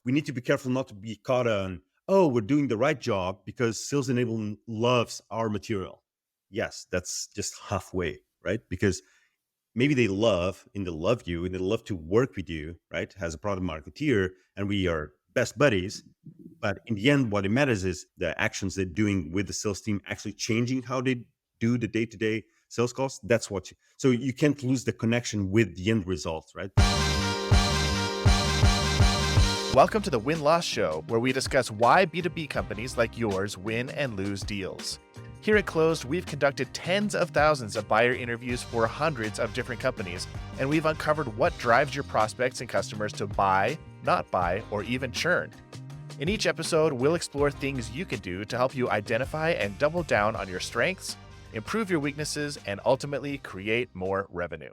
we need to be careful not to be caught on, oh, we're doing the right job because sales enablement loves our material. Yes, that's just halfway, right? Because maybe they love you and they love to work with you, right? As a product marketeer, and we are best buddies. But in the end, what it matters is the actions they're doing with the sales team actually changing how they do the day-to-day sales calls. That's what so you can't lose the connection with the end result, right? Welcome to the Win Loss Show, where we discuss why B2B companies like yours win and lose deals. Here at Closed, we've conducted tens of thousands of buyer interviews for hundreds of different companies, and we've uncovered what drives your prospects and customers to buy, not buy, or even churn. In each episode, we'll explore things you can do to help you identify and double down on your strengths, improve your weaknesses, and ultimately create more revenue.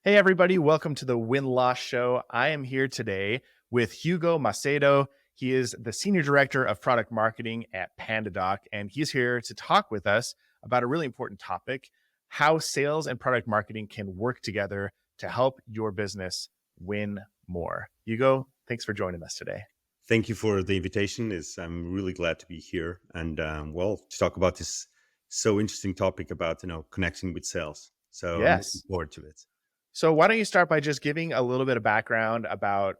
Hey, everybody, welcome to the Win Loss Show. I am here today with Hugo Macedo. He is the Senior Director of Product Marketing at PandaDoc, and he's here to talk with us about a really important topic, how sales and product marketing can work together to help your business win more. Hugo, thanks for joining us today. Thank you for the invitation. I'm really glad to be here and to talk about this so interesting topic about connecting with sales. So I'm looking Yes. forward to it. So why don't you start by just giving a little bit of background about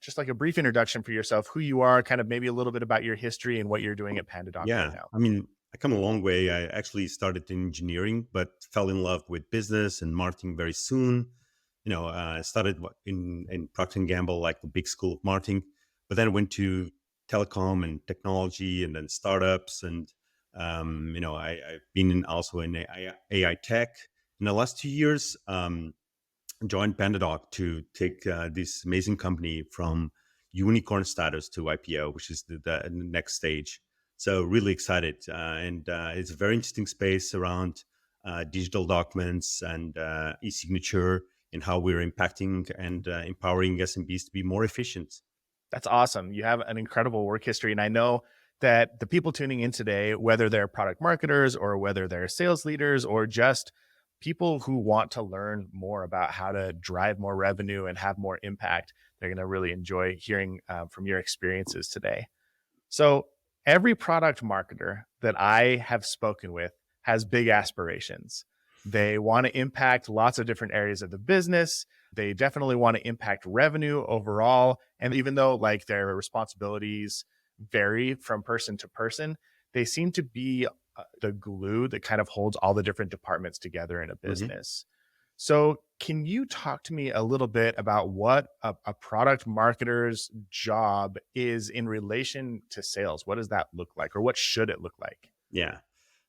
just like a brief introduction for yourself, who you are, kind of maybe a little bit about your history and what you're doing at PandaDoc right Yeah, now. I mean, I come a long way. I actually started in engineering, but fell in love with business and marketing very soon. I started in Procter and Gamble, like the big school of marketing, but then I went to telecom and technology, and then startups, and I've been also in AI tech. In the last 2 years, joined PandaDoc to take this amazing company from unicorn status to IPO, which is the next stage. So really excited, and it's a very interesting space around digital documents and e-signature, and how we're impacting and empowering SMBs to be more efficient. That's awesome. You have an incredible work history. And I know that the people tuning in today, whether they're product marketers or whether they're sales leaders or just people who want to learn more about how to drive more revenue and have more impact, they're going to really enjoy hearing from your experiences today. So, every product marketer that I have spoken with has big aspirations. They want to impact lots of different areas of the business. They definitely want to impact revenue overall. And even though like their responsibilities vary from person to person, they seem to be the glue that kind of holds all the different departments together in a Mhm. business. So, can you talk to me a little bit about what a product marketer's job is in relation to sales? What does that look like, or what should it look like? Yeah.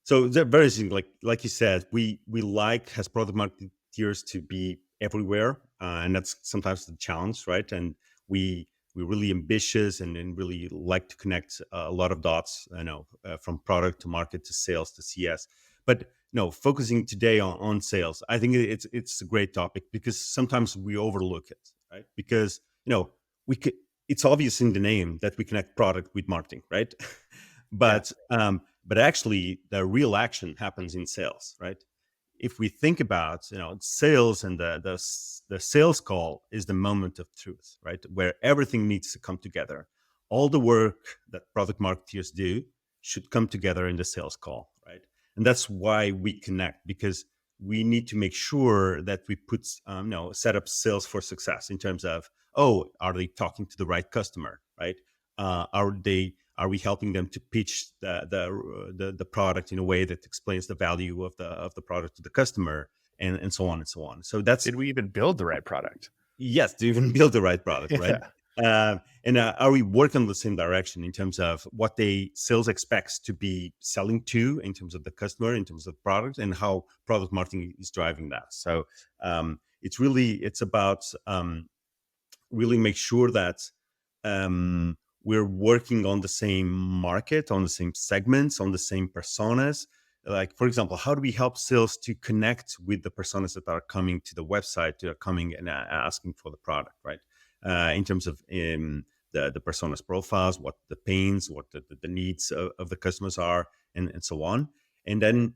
So they're very interesting. Like you said, we like as product marketeers to be everywhere, and that's sometimes the challenge, right? And we're really ambitious and really like to connect a lot of dots, from product to market to sales to CS. But no, focusing today on sales, I think it's a great topic because sometimes we overlook it, right? Because we could, it's obvious in the name that we connect product with marketing, right? Yeah. But actually the real action happens in sales, right? If we think about sales, and the sales call is the moment of truth, right, where everything needs to come together. All the work that product marketeers do should come together in the sales call, right? And that's why we connect, because we need to make sure that we put set up sales for success in terms of, oh, are they talking to the right customer, right? Are we helping them to pitch the product in a way that explains the value of the product to the customer, and so on and so on. So that's, Did we even build the right product? yes, to even build the right product, right? Yeah. And are we working in the same direction in terms of what they sales expects to be selling to, in terms of the customer, in terms of product, and how product marketing is driving that? So it's about really make sure that we're working on the same market, on the same segments, on the same personas. Like, for example, how do we help sales to connect with the personas that are coming to the website, that are coming and asking for the product, right? In terms of the personas profiles, what the pains, what the needs of the customers are, and so on. And then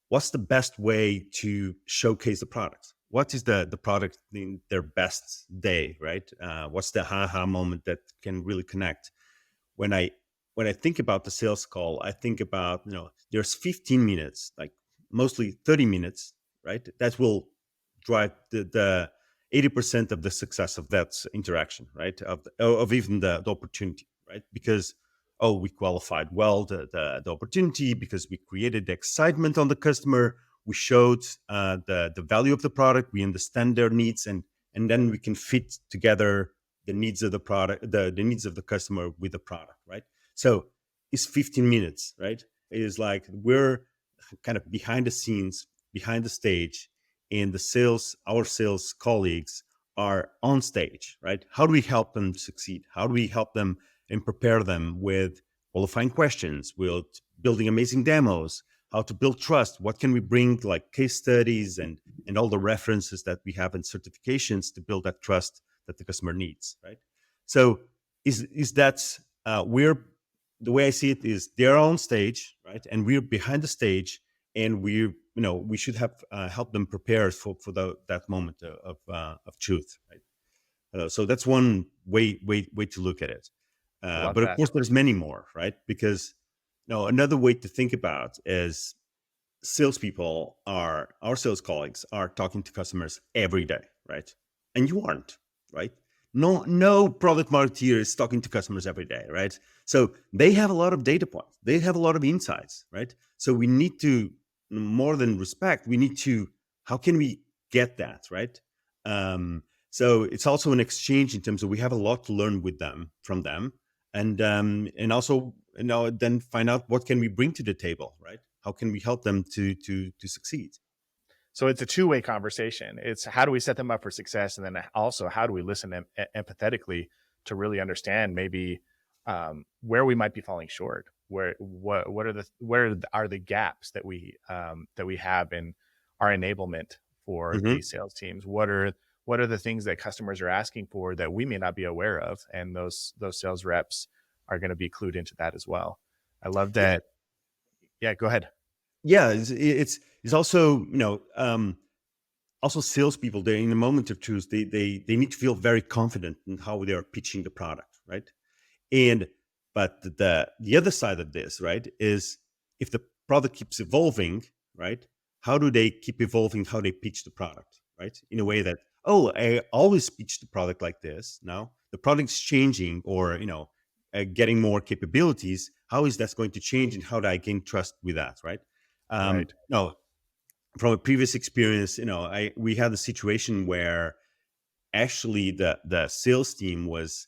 what's the best way to showcase the products, what is the product in their best day, right? What's the aha moment that can really connect? When I when I think about the sales call, I think about, there's 15 minutes, like mostly 30 minutes, right? That will drive the 80% of the success of that interaction, right? Of even the opportunity, right? Because we qualified well the opportunity, because we created the excitement on the customer, we showed the value of the product, we understand their needs, and then we can fit together the needs of the product, the needs of the customer with the product, right? So it's 15 minutes, right? It is like we're kind of behind the scenes, behind the stage, and our sales colleagues are on stage, right? How do we help them succeed? How do we help them and prepare them with qualifying questions, with building amazing demos, how to build trust? What can we bring, like case studies and all the references that we have in certifications to build that trust that the customer needs, right? So is that we're the way I see it is they're on stage, right, and we're behind the stage, and we should have help them prepare for that moment of truth, right? So that's one way to look at it. I love But of that. course, there's many more, right? Because another way to think about is our sales colleagues are talking to customers every day, right? And you aren't, right? No product marketeer is talking to customers every day, right? So they have a lot of data points, they have a lot of insights, right? So we need to, more than respect, we need to, how can we get that, right? So it's also an exchange in terms of, we have a lot to learn from them, and also then find out what can we bring to the table, right? How can we help them to succeed? So it's a two-way conversation. It's how do we set them up for success, and then also how do we listen empathetically to really understand maybe where we might be falling short. Where are the gaps that we have in our enablement for Hmm. these sales teams? What are the things that customers are asking for that we may not be aware of, and those sales reps are going to be clued into that as well. I love Yeah, that. Yeah, go ahead. yeah. It's also, also salespeople. They, in the moment of truth, they need to feel very confident in how they are pitching the product, right? And but the other side of this, right, is if the product keeps evolving, right, how do they keep evolving how they pitch the product, right, in a way that, I always pitch the product like this. Now the product's changing, or getting more capabilities. How is that going to change, and how do I gain trust with that, right? Right. No, from a previous experience, we had a situation where actually the sales team was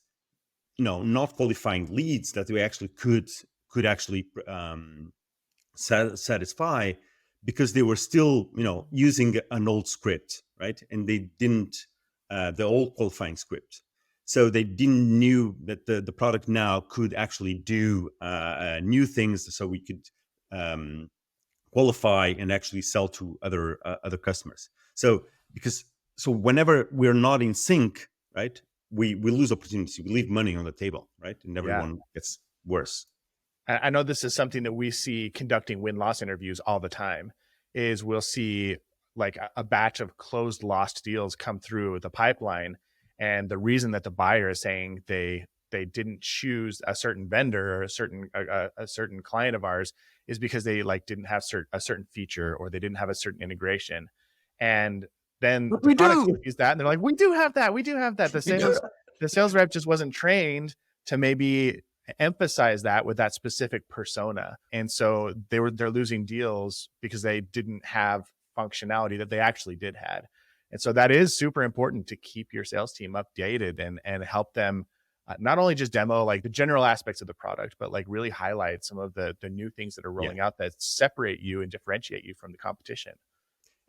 not qualifying leads that we actually could actually satisfy, because they were still using an old script, right? And they didn't the old qualifying script, so they didn't knew that the product now could actually do new things, so we could um, qualify and actually sell to other customers. So because so whenever we're not in sync, right, we lose opportunities, we leave money on the table, right, and Yeah. everyone gets worse. I know this is something that we see conducting win-loss interviews all the time. Is we'll see like a batch of closed lost deals come through the pipeline, and the reason that the buyer is saying they didn't choose a certain vendor or a certain client of ours is because they like didn't have a certain feature, or they didn't have a certain integration. And then But the we product do. sees that, and they're like, we do have that, we do have that. We do. The sales rep just wasn't trained to maybe emphasize that with that specific persona. And so they're losing deals because they didn't have functionality that they actually did had. And so that is super important to keep your sales team updated and help them not only just demo like the general aspects of the product, but like really highlight some of the new things that are Yeah. rolling out that separate you and differentiate you from the competition.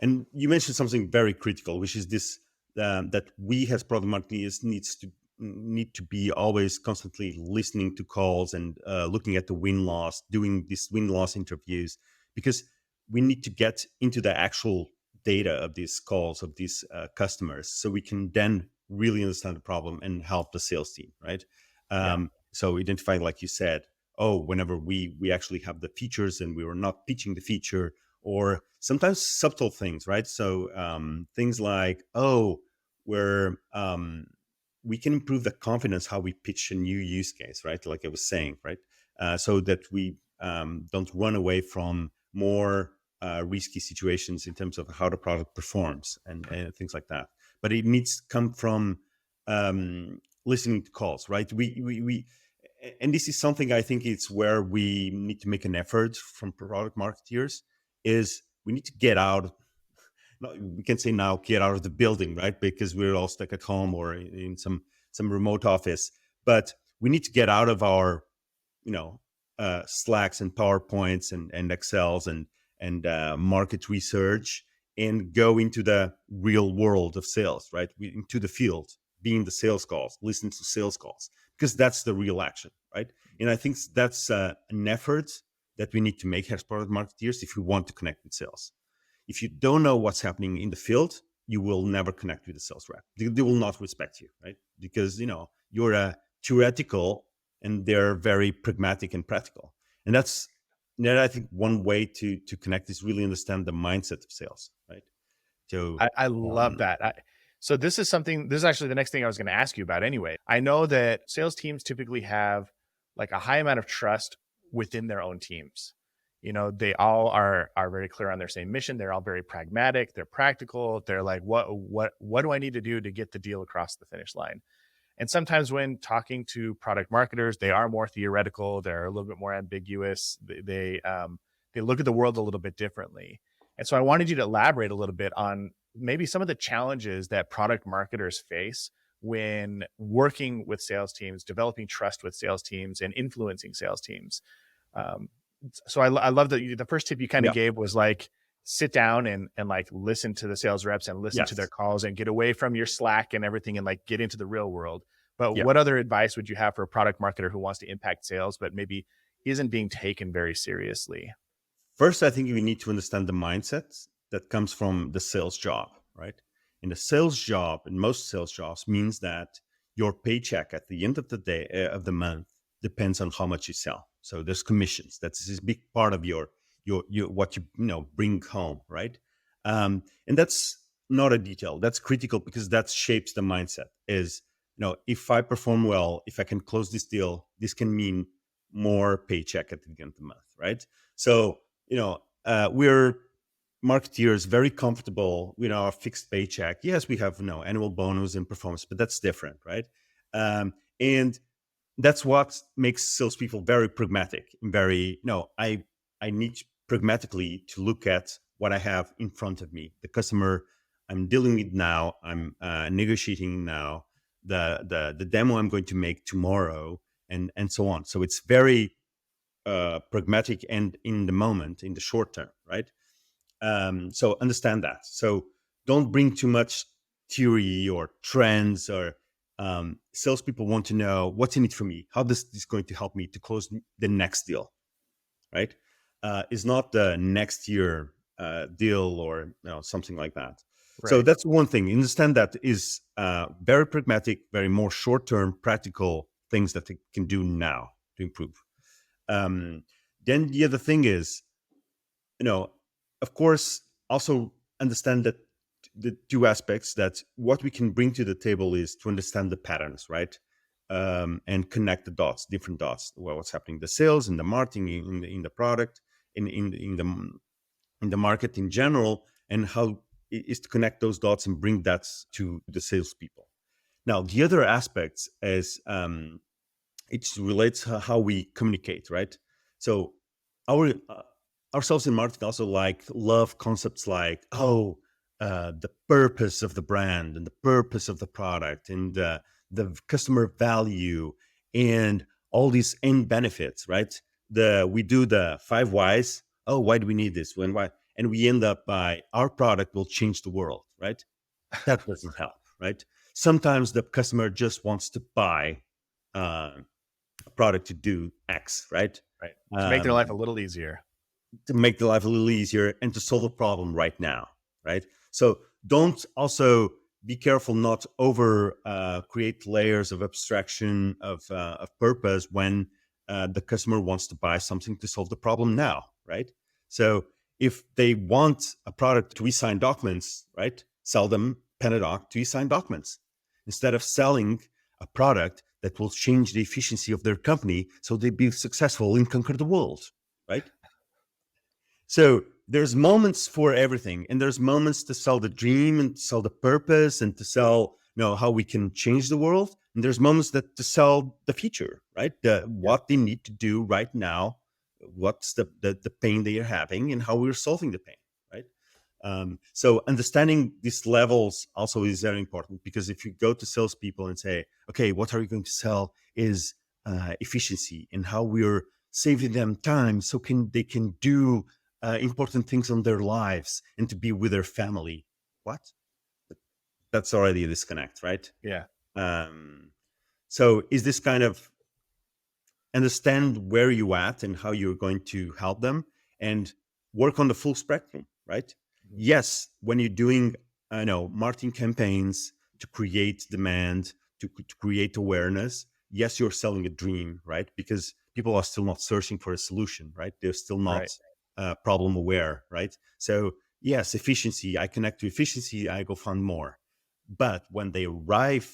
And you mentioned something very critical, which is this, that we as product marketeers need to be always constantly listening to calls, and looking at the win loss, doing these win loss interviews, because we need to get into the actual data of these calls, of these customers, so we can then really understand the problem and help the sales team, right? Yeah. So identifying, like you said, whenever we actually have the features and we were not pitching the feature, or sometimes subtle things, right? So things like, oh, where we can improve the confidence how we pitch a new use case, right? Like I was saying, right? So that we don't run away from more risky situations in terms of how the product performs and things like that. But it needs to come from listening to calls, right? We and this is something I think it's where we need to make an effort from product marketeers is we need to get out. No, we can say now get out of the building, right? Because we're all stuck at home or in some remote office. But we need to get out of our you know Slacks and PowerPoints and Excels and market research and go into the real world of sales, right? Into the field, being the sales calls, listen to sales calls, because that's the real action, right? And I think that's an effort that we need to make as product marketeers if we want to connect with sales. If you don't know what's happening in the field, you will never connect with the sales rep. They will not respect you, right? Because you're a theoretical and they're very pragmatic and practical. And that's that I think one way to connect is really understand the mindset of sales, right? So I love um, that. So this is something, this is actually the next thing I was going to ask you about anyway. I know that sales teams typically have like a high amount of trust within their own teams. They all are very clear on their same mission. They're all very pragmatic. They're practical. They're like, what do I need to do to get the deal across the finish line? And sometimes when talking to product marketers, they are more theoretical. They're a little bit more ambiguous. They look at the world a little bit differently. And so I wanted you to elaborate a little bit on maybe some of the challenges that product marketers face when working with sales teams, developing trust with sales teams, and influencing sales teams. Um, so I love that the first tip you kind of yeah, gave was like sit down and like listen to the sales reps and listen to their yes, calls and get away from your Slack and everything and like get into the real world. But yeah. what other advice would you have for a product marketer who wants to impact sales but maybe isn't being taken very seriously? First, I think we need to understand the mindset that comes from the sales job, right? And the sales job, and most sales jobs, means that your paycheck at the end of the day of the month depends on how much you sell. So there's commissions. That's a big part of your what you bring home, right? And that's not a detail. That's critical because that shapes the mindset. Is if I perform well, if I can close this deal, this can mean more paycheck at the end of the month, right? So we're marketeers very comfortable with our fixed paycheck. Yes, we have annual bonus and performance, but that's different, right? And that's what makes salespeople very pragmatic and very I need pragmatically to look at what I have in front of me, the customer I'm dealing with now, I'm negotiating now, the demo I'm going to make tomorrow, and so on. So it's very pragmatic and in the moment, in the short term, right? So understand that. So don't bring too much theory or trends or salespeople want to know what's in it for me. How this going to help me to close the next deal, right? Is not the next year deal or something like that. So Right. that's one thing. Understand that is very pragmatic, very more short term, practical things that they can do now to improve. Um, then the other thing is, of course, also understand that the two aspects that what we can bring to the table is to understand the patterns, right? And connect the dots, different dots. Well, what's happening, the sales and the marketing in the product, in the market in general, and how it is to connect those dots and bring that to the salespeople. Now, the other aspects is it relates to how we communicate, right? So our ourselves in marketing also love concepts like the purpose of the brand and the purpose of the product and the customer value and all these end benefits, right? We do the five whys. Oh, why do we need this? When why? And we end up by our product will change the world, right? That doesn't help, right? Sometimes the customer just wants to buy uh, a product to do X, right? Right. To make their life a Um, little easier. to make the life a little easier and to solve a problem right now, right? So don't also be careful not over create layers of abstraction of purpose when the customer wants to buy something to solve the problem now, right? So If they want a product to e-sign documents, right, sell them Pentadoc to e-sign documents instead of selling a product that will change the efficiency of their company so they be successful and conquer the world, right? So there's moments for everything, and there's moments to sell the dream and to sell the purpose and to sell, how we can change the world. And there's moments that to sell the future, right? Yeah. What they need to do right now, what's the pain they are having, and how we're solving the pain, right? So understanding these levels also is very important, because if you go to salespeople and say, okay, what are you going to sell is efficiency and how we're saving them time so they can do important things on their lives and to be with their family. What? That's already a disconnect, right? Yeah. Um, so is this kind of understand where you at and how you're going to help them and work on the full spectrum, right? Mhm. Yes, when you're doing, marketing campaigns to create demand, to create awareness, yes, you're selling a dream, right? Because people are still not searching for a solution, right? They're still not Right. problem aware, right? So yes, efficiency, I connect to efficiency, I go find more. But when they arrive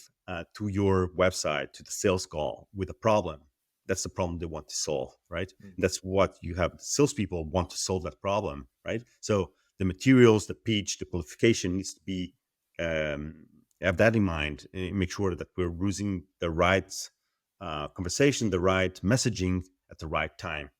to your website, to the sales call with a problem, that's the problem they want to solve, right? Mm. And that's what you have. Salespeople want to solve that problem, right? So the materials, the pitch, the qualification needs to be have that in mind, and make sure that we're using the right conversation, the right messaging at the right time.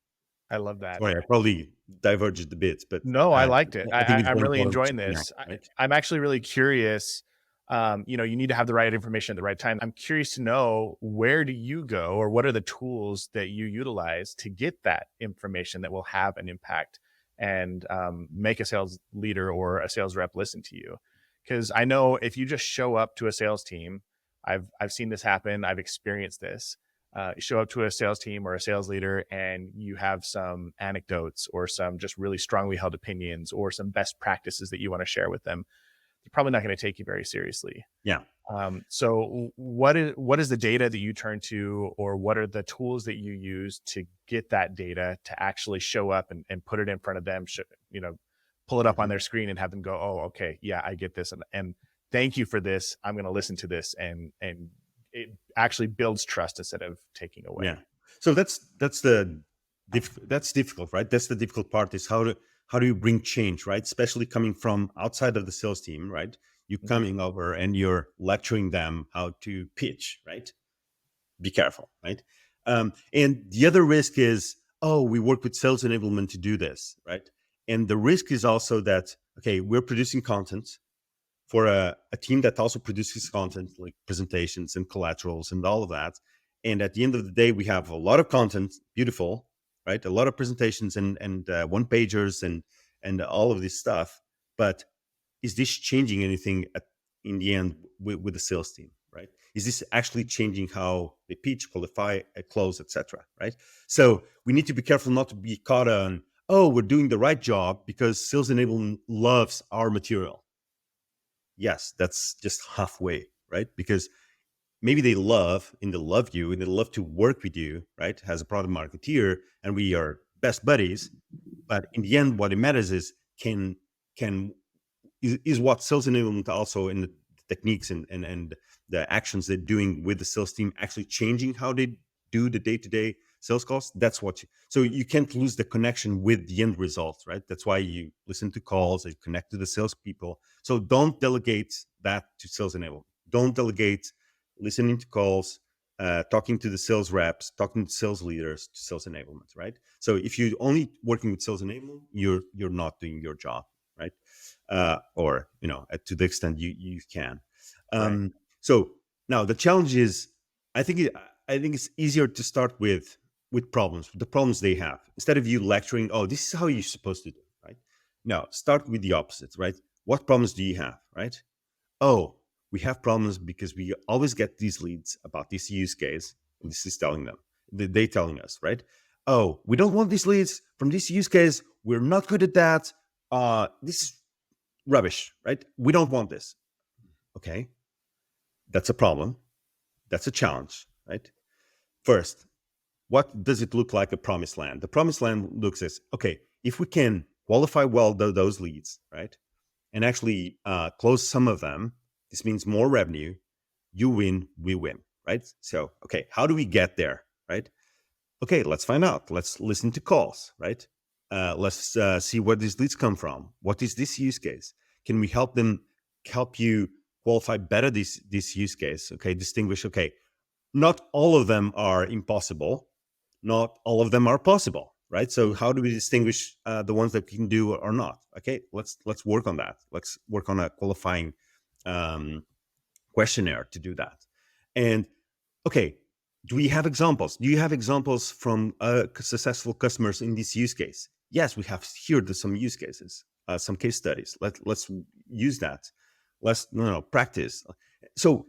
I love that. Sorry, I probably diverged a bit, but No, I liked it. I think it's I'm very really important to enjoying connect, this. right? I'm actually really curious. You need to have the right information at the right time. I'm curious to know, where do you go, or what are the tools that you utilize to get that information that will have an impact and make a sales leader or a sales rep listen to you? Because I know if you just show up to a sales team, I've seen this happen. I've experienced this. You show up to a sales team or a sales leader and you have some anecdotes or some just really strongly held opinions or some best practices that you want to share with them. They're probably not going to take you very seriously. Yeah. So what is the data that you turn to, or what are the tools that you use to get that data to actually show up and put it in front of them, pull it up on Mhm. their screen and have them go, oh, okay, yeah, I get this. And thank you for this. I'm going to listen to this. And it actually builds trust instead of taking Yeah. away. So that's difficult, right? That's the difficult part, is how do you bring change, right? Especially coming from outside of the sales team, right? You Mhm. coming over and you're lecturing them how to pitch, right? Be careful, right? And the other risk is, oh, we work with sales enablement to do this, right? And the risk is also that, okay, we're producing content for a team that also produces content like presentations and collaterals and all of that. And at the end of the day, we have a lot of content, beautiful, right? A lot of presentations and one pagers and all of this stuff. But is this changing anything in the end with the sales team, right? Is this actually changing how they pitch, qualify, close, etc., right? So we need to be careful not to be caught on, oh, we're doing the right job because sales enablement loves our material. Yes, that's just halfway, right? Because maybe they love you and they love to work with you, right? As a product marketeer, and we are best buddies. But in the end, what it matters is can is what sales enablement also in the techniques and the actions they're doing with the sales team actually changing how they do the day-to-day sales calls. That's what so you can't lose the connection with the end result, right? That's why you listen to calls and connect to the salespeople. So don't delegate that to sales enablement. Don't delegate listening to calls, talking to the sales reps, talking to sales leaders, to sales enablement, right? So if you're only working with sales enablement, you're not doing your job, right? Or to the extent you can. Right. So now the challenge is, I think it's easier to start with problems, the problems they have, instead of you lecturing. Oh, this is how you're supposed to do, right? No, start with the opposite, right? What problems do you have, right? Oh, we have problems because we always get these leads about this use case, and this is telling them, they telling us, right? Oh, we don't want these leads from this use case. We're not good at that. This is rubbish, right? We don't want this. Okay, that's a problem. That's a challenge, right? First, what does it look like a promised land? The promised land looks as, okay, if we can qualify well those leads, right? And actually close some of them. This means more revenue. You win, we win, right? So, okay, how do we get there, right? Okay, let's find out. Let's listen to calls, right? Let's see where these leads come from. What is this use case? Can we help you qualify better this use case? Okay, distinguish. Okay, not all of them are impossible. Not all of them are possible, right? So how do we distinguish the ones that we can do or not? Okay, let's work on that. Let's work on a qualifying um, questionnaire to do that. And okay, do we have examples? Do you have examples from successful customers in this use case? Yes, we have here some use cases, some case studies. Let's use that. Let's practice. So,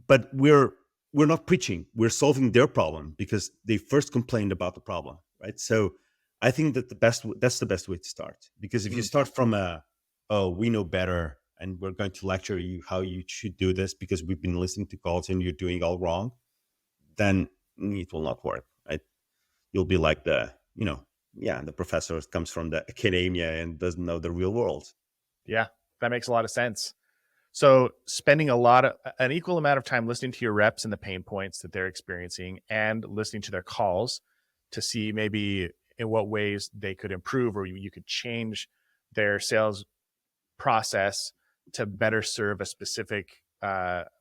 but we're not preaching. We're solving their problem because they first complained about the problem, right? So, I think that that's the best way to start. Because if you Mm. start from oh, we know better, and we're going to lecture you how you should do this because we've been listening to calls and you're doing all wrong, then it will not work, right? You'll be like the professor comes from the academia and doesn't know the real world. Yeah, that makes a lot of sense. So spending an equal amount of time listening to your reps and the pain points that they're experiencing and listening to their calls to see maybe in what ways they could improve or you could change their sales process to better serve a specific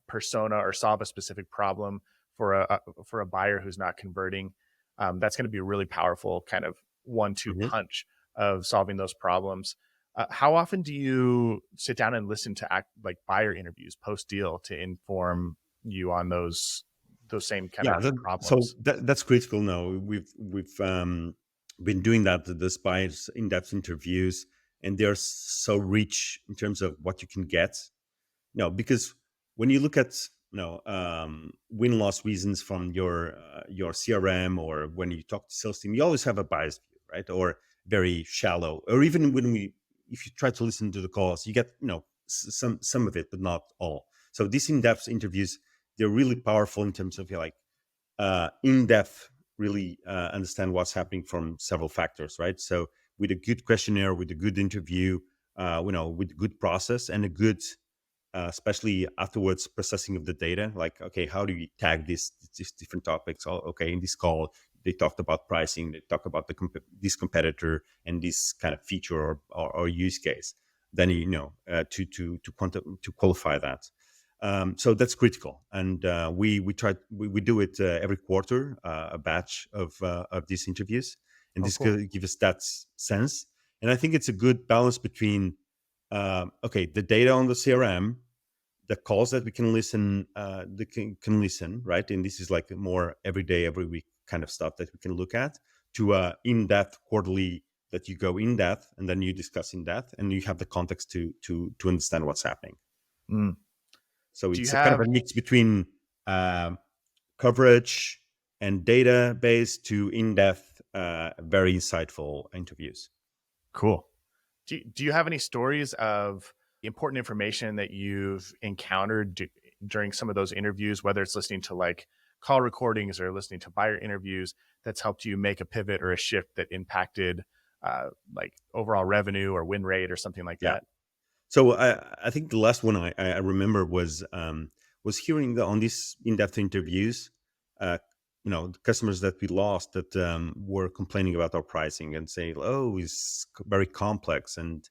persona or solve a specific problem for a buyer who's not converting. That's going to be a really powerful kind of 1-2 Mhm. punch of solving those problems. How often do you sit down and listen to like buyer interviews post deal to inform you on those same kind Yeah, of so problems? that's critical. No, we've been doing that, the spies in-depth interviews, and they're so rich in terms of what you can get. No, because when you look at win loss reasons from your CRM, or when you talk to sales team, you always have a biased view, right? Or very shallow. Or even if you try to listen to the calls, you get some of it, but not all. So these in-depth interviews, they're really powerful in terms of in-depth, really understand what's happening from several factors, right? So with a good questionnaire, with a good interview, with a good process and a good especially afterwards processing of the data, like, okay, how do you tag these different topics? Oh, okay, in this call they talked about pricing, they talk about this competitor and this kind of feature or use case, then to qualify that. So that's critical, and we do it every quarter, a batch of these interviews, and Oh, this cool. give us that sense. And I think it's a good balance between okay, the data on the CRM, the calls that we can listen, can listen, right? And this is like more every day, every week kind of stuff that we can look at, to in-depth quarterly that you go in depth and then you discuss in depth and you have the context to understand what's happening. Mm. So Do you it's a kind of have a mix between coverage and database to in-depth, very insightful interviews. Cool. Do you have any stories of important information that you've encountered during some of those interviews, whether it's listening to like call recordings or listening to buyer interviews, that's helped you make a pivot or a shift that impacted like overall revenue or win rate or something like Yeah. that? So I think the last one I remember was hearing on these in-depth interviews, uh, the customers that we lost that were complaining about our pricing and saying, "Oh, it's very complex and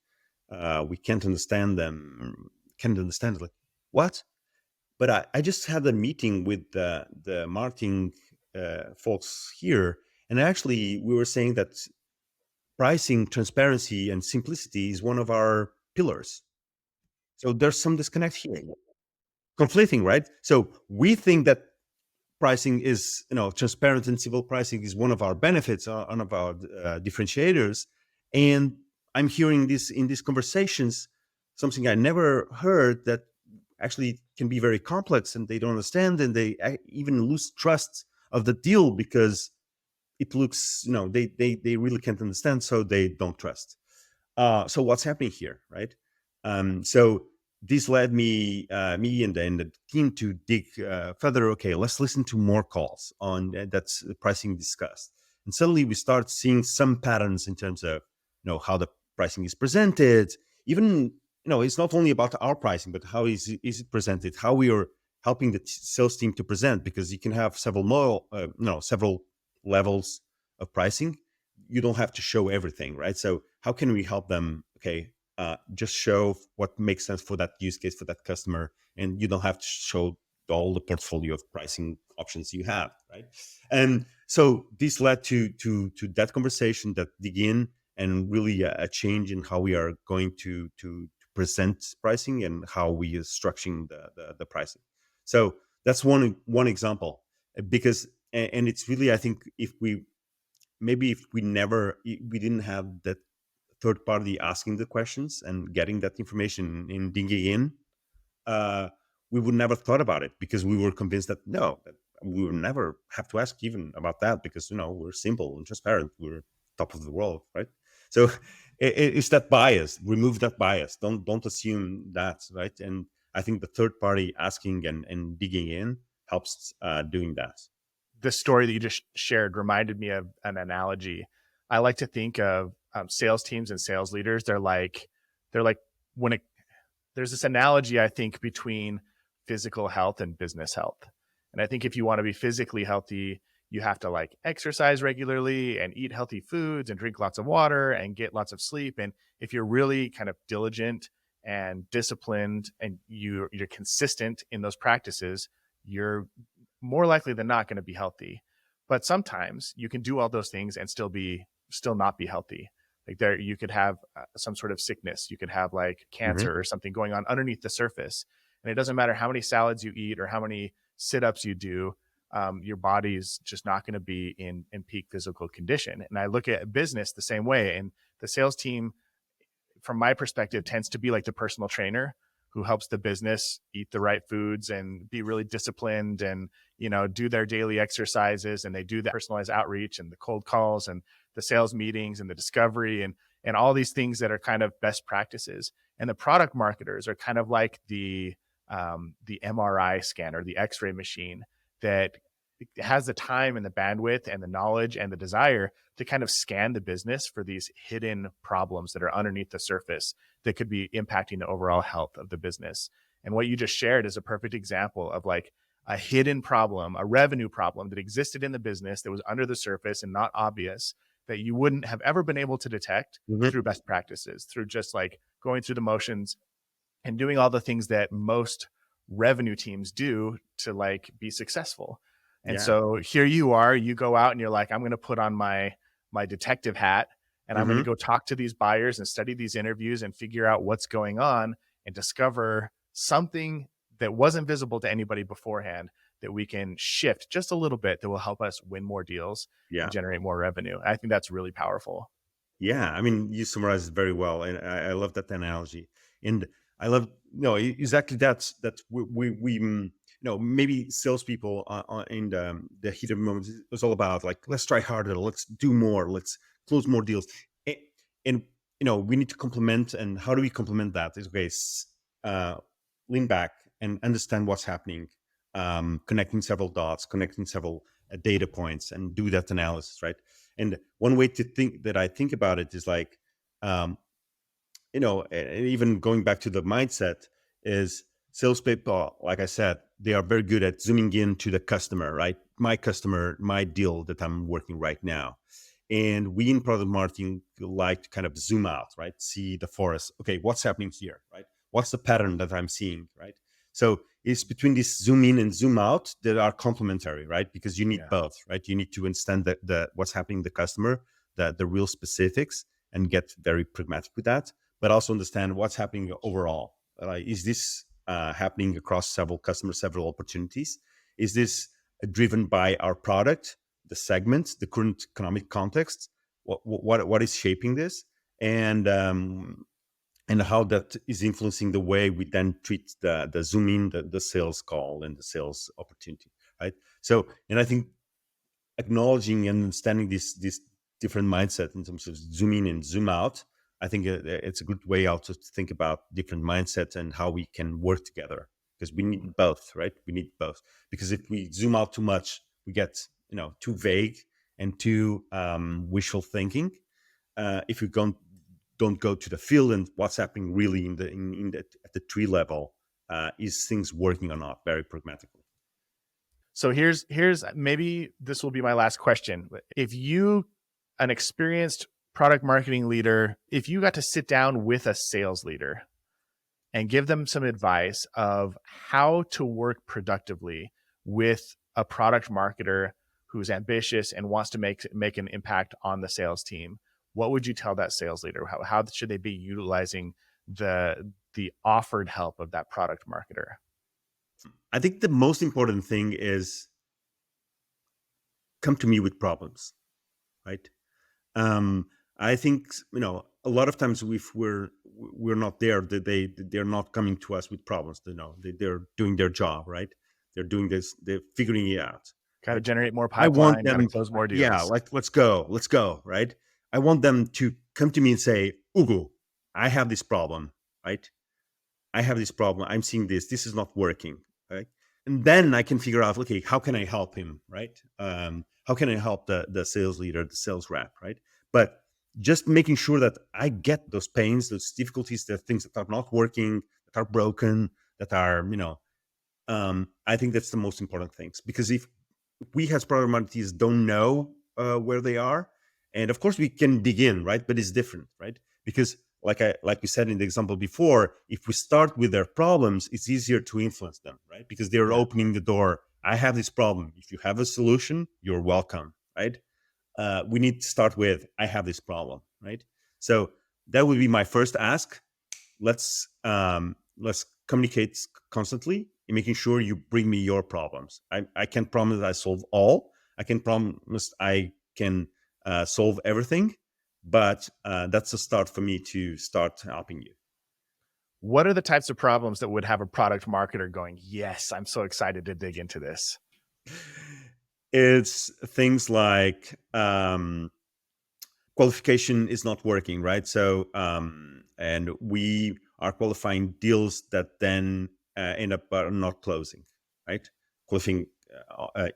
we can't understand them." Can't understand it. Like what? But I just had a meeting with the marketing folks here, and actually we were saying that pricing transparency and simplicity is one of our pillars, so there's some disconnect here. Conflicting, right? So we think that pricing is, transparent and simple pricing is one of our benefits, one of our differentiators. And I'm hearing this in these conversations, something I never heard, that actually can be very complex and they don't understand and they even lose trust of the deal because it looks, they really can't understand, so they don't trust. So what's happening here, right? So this led me and then the team to dig further. Okay, let's listen to more calls on that's the pricing discussed, and suddenly we start seeing some patterns in terms of how the pricing is presented. Even, it's not only about our pricing, but how is it presented, how we are helping the sales team to present, because you can have several more, several levels of pricing. You don't have to show everything, right? So how can we help them? Okay, just show what makes sense for that use case, for that customer, and you don't have to show all the portfolio of pricing options you have, right? And so this led to that conversation, that dig in, and really a change in how we are going to present pricing and how we are structuring the pricing. So that's one example, because and it's really, I think, if we maybe if we never we didn't have that third party asking the questions and getting that information and digging in, uh, we would never thought about it, because we were convinced that no, that we would never have to ask even about that, because we're simple and transparent, we're top of the world, right? So it's that bias. Remove that bias. Don't assume that, right? And I think the third party asking and digging in helps doing that. The story that you just shared reminded me of an analogy. I like to think of sales teams and sales leaders. They're like when it there's this analogy, I think, between physical health and business health. And I think if you want to be physically healthy, you have to like exercise regularly and eat healthy foods and drink lots of water and get lots of sleep. And if you're really kind of diligent and disciplined and you're consistent in those practices, you're more likely than not going to be healthy. But sometimes you can do all those things and still not be healthy. Like there, you could have some sort of sickness. You could have like Hmm. cancer or something going on underneath the surface. And it doesn't matter how many salads you eat or how many sit ups you do. Your body's just not going to be in peak physical condition. And I look at business the same way. And the sales team, from my perspective, tends to be like the personal trainer who helps the business eat the right foods and be really disciplined and do their daily exercises, and they do the personalized outreach and the cold calls and the sales meetings and the discovery and all these things that are kind of best practices. And the product marketers are kind of like the MRI scanner, the X-ray machine that has the time and the bandwidth and the knowledge and the desire to kind of scan the business for these hidden problems that are underneath the surface that could be impacting the overall health of the business. And what you just shared is a perfect example of like a hidden problem, a revenue problem that existed in the business that was under the surface and not obvious, that you wouldn't have ever been able to detect Hmm. through best practices, through just like going through the motions and doing all the things that most revenue teams do to like be successful. And Yeah. so here you are, you go out and you're like, I'm going to put on my detective hat and I'm going to Hmm. go talk to these buyers and study these interviews and figure out what's going on and discover something that wasn't visible to anybody beforehand that we can shift just a little bit that will help us win more deals and Yeah. generate more revenue. I think that's really powerful. Yeah, I mean, you summarized it very well, and I love that analogy. And I love, exactly that's maybe salespeople in the heat of the moment, it's all about like, let's try harder, let's do more, let's close more deals. and, and we need to complement. And how do we complement that? Is okay, uh, lean back and understand what's happening, connecting several dots, connecting several data points, and do that analysis, right? And one way to think that I think about it is like, um, and even going back to the mindset, is salespeople, like I said, they are very good at zooming in to the customer, right? My customer, my deal that I'm working right now. And we in product marketing like to kind of zoom out, right? See the forest. Okay, what's happening here, right? What's the pattern that I'm seeing, right? So it's between this zoom in and zoom out that are complementary, right? Because you need Yeah. both, right? You need to understand the what's happening in the customer, the real specifics, and get very pragmatic with that, but also understand what's happening overall. Like, is this happening across several customers, several opportunities? Is this driven by our product, the segment, the current economic context? What is shaping this? And how that is influencing the way we then treat the zoom in, the sales call, and the sales opportunity, right? So, and I think acknowledging and understanding this different mindset in terms of zoom in and zoom out, I think it's a good way also to think about different mindsets and how we can work together, because we need both, right? We need both, because if we zoom out too much, we get too vague and too wishful thinking. If we don't don't go to the field and what's happening really at the tree level. Is things working or not, very pragmatically. So here's maybe this will be my last question. If you, an experienced product marketing leader, if you got to sit down with a sales leader and give them some advice of how to work productively with a product marketer who's ambitious and wants to make an impact on the sales team, what would you tell that sales leader? How should they be utilizing the offered help of that product marketer? I think the most important thing is come to me with problems, right? Um, I think a lot of times if we're not there, they're not coming to us with problems. They're doing their job, right? They're doing this. They're figuring it out, Got to right? generate more I want pipeline, got to them, close more yeah, deals. like let's go, right? I want them to come to me and say, Hugo, I have this problem, right? I have this problem. I'm seeing this. This is not working, right? And then I can figure out, okay, how can I help him, right? How can I help the sales leader, the sales rep, right? But just making sure that I get those pains, those difficulties, the things that are not working, that are broken, that are, I think that's the most important things. Because if we as product marketers don't know where they are, and of course we can dig in, right? But it's different, right? Because like we said in the example before, if we start with their problems, it's easier to influence them, right? Because they're Yeah. opening the door. I have this problem. If you have a solution, you're welcome, right? We need to start with I have this problem, right? So that would be my first ask. Let's communicate constantly in making sure you bring me your problems. I can't promise I solve all. I can promise I can solve everything, but that's a start for me to start helping you. What are the types of problems that would have a product marketer going, yes, I'm so excited to dig into this? It's things like qualification is not working, right? So, and we are qualifying deals that then end up not closing, right? Closing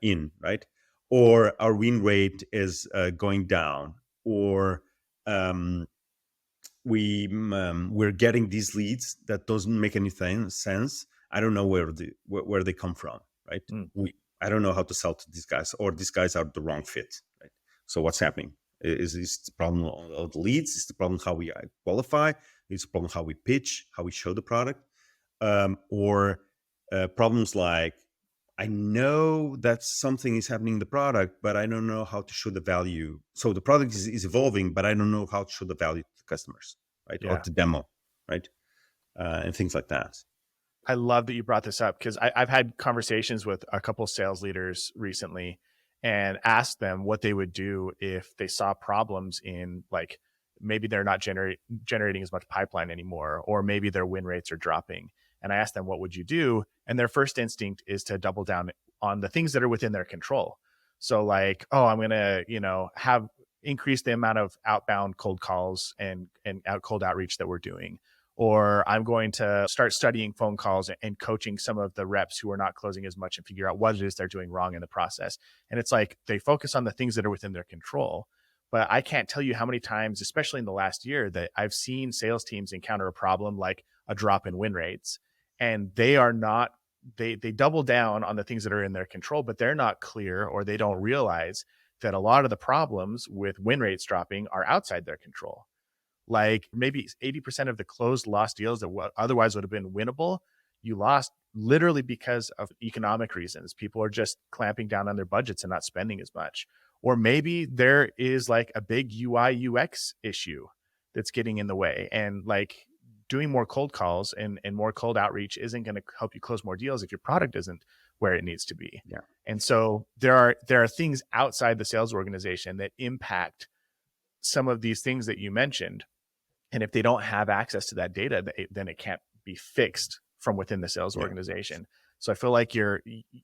in, right? Or our win rate is going down, or um, we're getting these leads that doesn't make any sense. I don't know where they come from, right? Mm, I don't know how to sell to these guys, or these guys are the wrong fit, right? So what's happening? Is the problem of the leads? Is the problem how we qualify? Is the problem how we pitch, how we show the product, or problems like I know that something is happening in the product, but I don't know how to show the value. So the product is evolving, but I don't know how to show the value to customers, right? Or yeah. to demo, right? And things like that. I love that you brought this up because I've had conversations with a couple sales leaders recently and asked them what they would do if they saw problems in, like, maybe they're not generating as much pipeline anymore, or maybe their win rates are dropping. And I asked them, what would you do? And their first instinct is to double down on the things that are within their control. So like, oh, I'm going to, have increase the amount of outbound cold calls and cold outreach that we're doing, or I'm going to start studying phone calls and coaching some of the reps who are not closing as much and figure out what it is they're doing wrong in the process. And it's like they focus on the things that are within their control. But I can't tell you how many times, especially in the last year, that I've seen sales teams encounter a problem like a drop in win rates, and they are not they double down on the things that are in their control, but they're not clear, or they don't realize that a lot of the problems with win rates dropping are outside their control. Like maybe 80% of the closed lost deals that otherwise would have been winnable, you lost literally because of economic reasons. People are just clamping down on their budgets and not spending as much. Or maybe there is like a big UI UX issue that's getting in the way. And like doing more cold calls and more cold outreach isn't going to help you close more deals if your product isn't where it needs to be. Yeah. And so there are things outside the sales organization that impact some of these things that you mentioned. And if they don't have access to that data, then it can't be fixed from within the sales Yeah. organization. So I feel like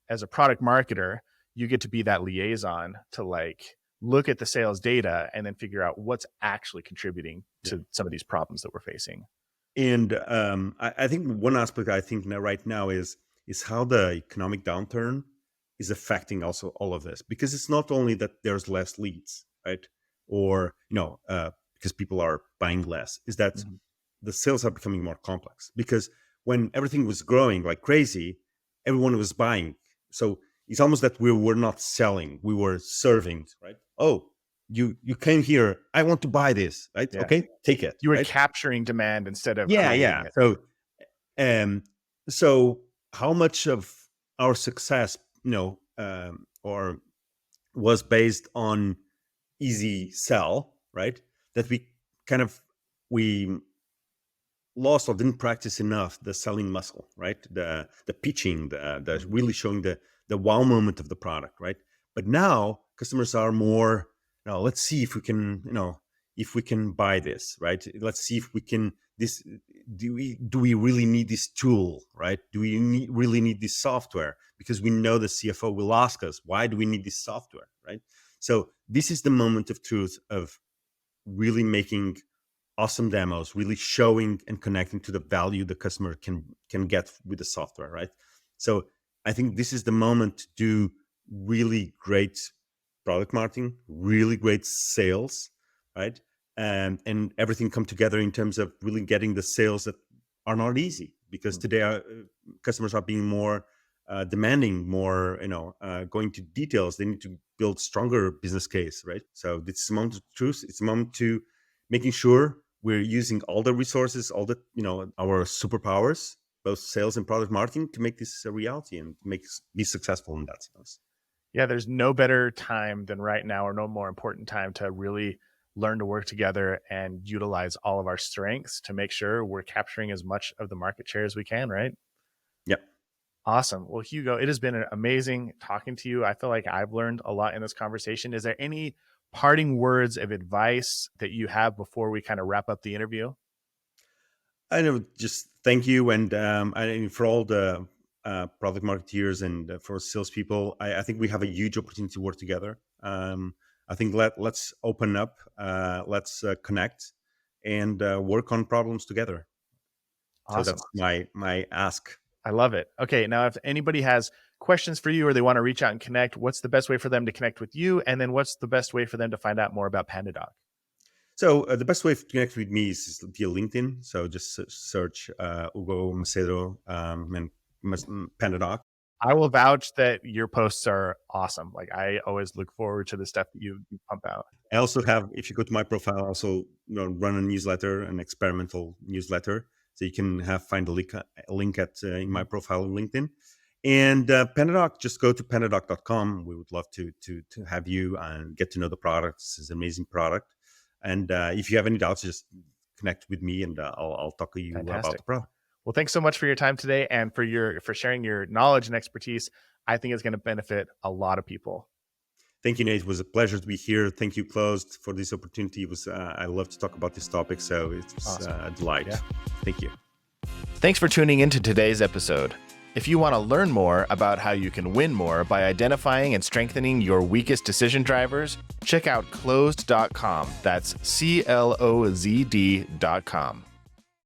as a product marketer, you get to be that liaison to like look at the sales data and then figure out what's actually contributing Yeah. to some of these problems that we're facing. And I think one aspect I think now right now is how the economic downturn is affecting also all of this, because it's not only that there's less leads, right? Or because people are buying less, is that Mhm. the sales are becoming more complex. Because when everything was growing like crazy, everyone was buying. So it's almost that we were not selling, we were serving, right? Oh, you came here, I want to buy this, right? Yeah. Okay, take it, You were right? capturing demand instead of Yeah, creating yeah. it. Um, so how much of our success, or was based on easy sell, right? That we kind of we lost or didn't practice enough the selling muscle, right? The pitching, the really showing the wow moment of the product, right? But now customers are more, let's see if we can, if we can buy this, right? Let's see if we can this. Do we really need this tool, right? Do we really need this software? Because we know the CFO will ask us, why do we need this software, right? So this is the moment of truth of really making awesome demos, really showing and connecting to the value the customer can get with the software, right? So I think this is the moment to do really great product marketing, really great sales, right? And everything come together in terms of really getting the sales that are not easy, because Mm. today customers are being more demanding, more going to details. They need to build stronger business case, right? So this is a moment of truth. It's a moment to making sure we're using all the resources, all the our superpowers, both sales and product marketing, to make this a reality and be successful in that sense. Yeah, there's no better time than right now, or no more important time to really learn to work together and utilize all of our strengths to make sure we're capturing as much of the market share as we can, right? Yeah. Awesome. Well, Hugo, it has been amazing talking to you. I feel like I've learned a lot in this conversation. Is there any parting words of advice that you have before we kind of wrap up the interview? I know, just thank you, and for all the product marketeers and for salespeople. I think we have a huge opportunity to work together. I think let's open up, let's connect, and work on problems together. So Awesome. that's my ask. I love it. Okay. Now, if anybody has questions for you or they want to reach out and connect, what's the best way for them to connect with you? And then what's the best way for them to find out more about PandaDoc? So the best way to connect with me is via LinkedIn. So just search Hugo Macedo and PandaDoc. I will vouch that your posts are awesome. Like, I always look forward to the stuff that you pump out. I also have, if you go to my profile, I also run a newsletter, an experimental newsletter. So you can find a link at in my profile on LinkedIn. And PandaDoc, just go to pandadoc.com. We would love to have you and get to know the product. This is an amazing product. And if you have any doubts, just connect with me, and I'll talk to you about Fantastic. the product. Well, thanks so much for your time today and for sharing your knowledge and expertise. I think it's going to benefit a lot of people. Thank you, Nate. It was a pleasure to be here. Thank you, Closed, for this opportunity. It was I love to talk about this topic, so it was Awesome. a delight. Yeah. Thank you. Thanks for tuning into today's episode. If you want to learn more about how you can win more by identifying and strengthening your weakest decision drivers, check out closed.com. That's CLOZD.com.